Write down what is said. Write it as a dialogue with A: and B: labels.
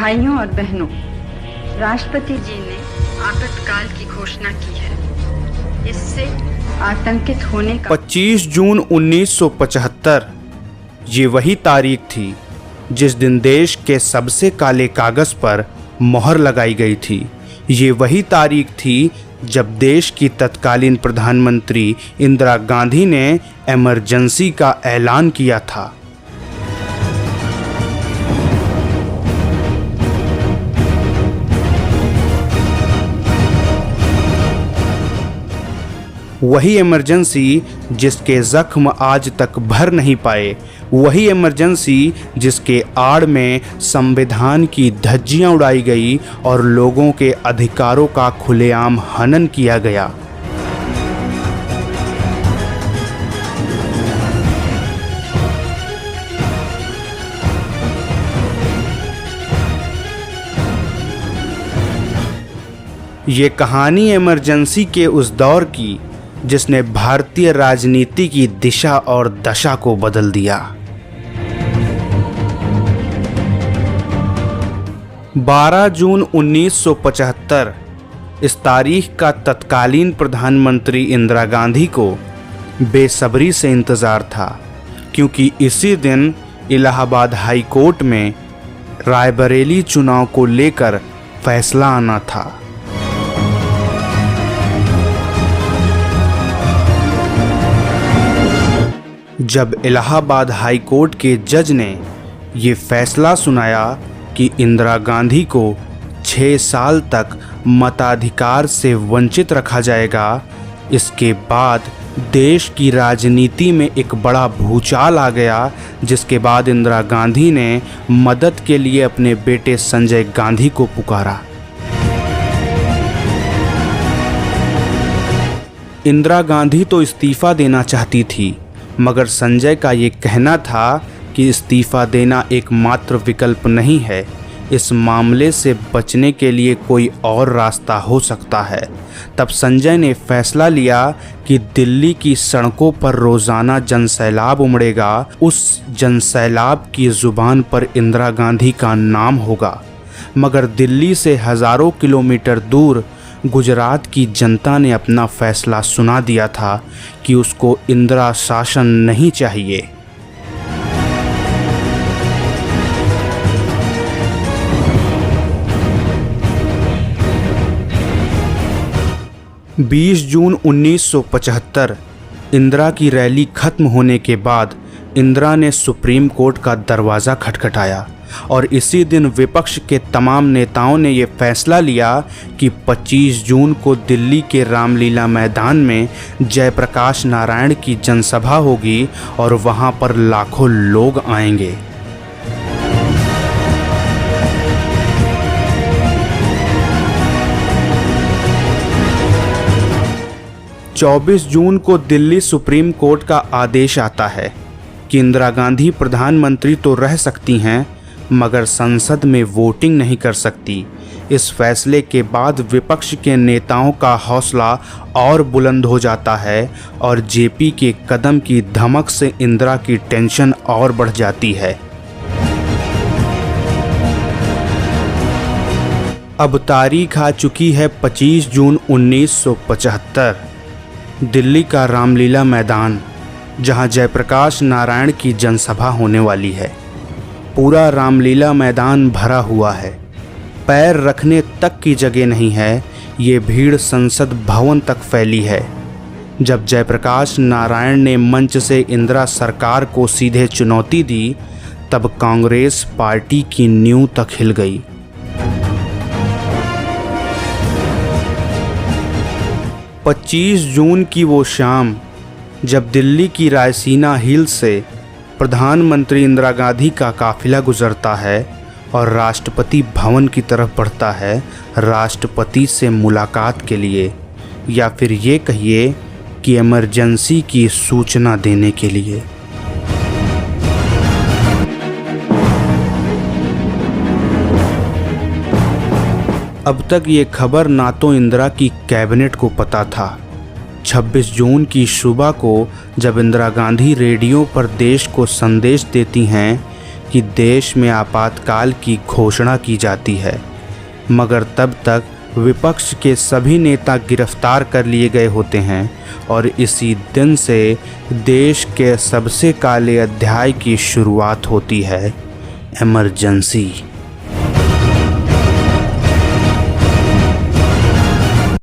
A: भाइयों और बहनों, राष्ट्रपति जी ने आपातकाल की घोषणा की है। इससे आतंकित होने का
B: 25 जून 1975 ये वही तारीख थी जिस दिन देश के सबसे काले कागज पर मोहर लगाई गई थी। ये वही तारीख थी जब देश की तत्कालीन प्रधानमंत्री इंदिरा गांधी ने इमरजेंसी का ऐलान किया था। वही इमरजेंसी जिसके जख्म आज तक भर नहीं पाए, वही इमरजेंसी जिसके आड़ में संविधान की धज्जियां उड़ाई गई और लोगों के अधिकारों का खुलेआम हनन किया गया। ये कहानी इमरजेंसी के उस दौर की जिसने भारतीय राजनीति की दिशा और दशा को बदल दिया। 12 जून 1975 इस तारीख का तत्कालीन प्रधानमंत्री इंदिरा गांधी को बेसब्री से इंतज़ार था, क्योंकि इसी दिन इलाहाबाद हाई कोर्ट में रायबरेली चुनाव को लेकर फैसला आना था। जब इलाहाबाद हाई कोर्ट के जज ने ये फैसला सुनाया कि इंदिरा गांधी को 6 साल तक मताधिकार से वंचित रखा जाएगा, इसके बाद देश की राजनीति में एक बड़ा भूचाल आ गया, जिसके बाद इंदिरा गांधी ने मदद के लिए अपने बेटे संजय गांधी को पुकारा। इंदिरा गांधी तो इस्तीफ़ा देना चाहती थी, मगर संजय का ये कहना था कि इस्तीफ़ा देना एकमात्र विकल्प नहीं है, इस मामले से बचने के लिए कोई और रास्ता हो सकता है। तब संजय ने फैसला लिया कि दिल्ली की सड़कों पर रोज़ाना जनसैलाब उमड़ेगा, उस जनसैलाब की ज़ुबान पर इंदिरा गांधी का नाम होगा। मगर दिल्ली से हज़ारों किलोमीटर दूर गुजरात की जनता ने अपना फैसला सुना दिया था कि उसको इंदिरा शासन नहीं चाहिए। बीस जून 1975 इंदिरा की रैली खत्म होने के बाद इंदिरा ने सुप्रीम कोर्ट का दरवाज़ा खटखटाया और इसी दिन विपक्ष के तमाम नेताओं ने ये फैसला लिया कि 25 जून को दिल्ली के रामलीला मैदान में जयप्रकाश नारायण की जनसभा होगी और वहाँ पर लाखों लोग आएंगे। चौबीस जून को दिल्ली सुप्रीम कोर्ट का आदेश आता है कि इंदिरा गांधी प्रधानमंत्री तो रह सकती हैं, मगर संसद में वोटिंग नहीं कर सकती। इस फैसले के बाद विपक्ष के नेताओं का हौसला और बुलंद हो जाता है और जेपी के कदम की धमक से इंदिरा की टेंशन और बढ़ जाती है। अब तारीख आ चुकी है 25 जून 1975। दिल्ली का रामलीला मैदान, जहां जयप्रकाश नारायण की जनसभा होने वाली है। पूरा रामलीला मैदान भरा हुआ है, पैर रखने तक की जगह नहीं है। ये भीड़ संसद भवन तक फैली है। जब जयप्रकाश नारायण ने मंच से इंदिरा सरकार को सीधे चुनौती दी, तब कांग्रेस पार्टी की नींव तक हिल गई। पच्चीस जून की वो शाम जब दिल्ली की रायसीना हिल से प्रधानमंत्री इंदिरा गांधी का काफिला गुजरता है और राष्ट्रपति भवन की तरफ बढ़ता है, राष्ट्रपति से मुलाकात के लिए, या फिर ये कहिए कि इमरजेंसी की सूचना देने के लिए। अब तक ये खबर ना तो इंदिरा की कैबिनेट को पता था। 26 जून की सुबह को जब इंदिरा गांधी रेडियो पर देश को संदेश देती हैं कि देश में आपातकाल की घोषणा की जाती है, मगर तब तक विपक्ष के सभी नेता गिरफ्तार कर लिए गए होते हैं और इसी दिन से देश के सबसे काले अध्याय की शुरुआत होती है, इमरजेंसी।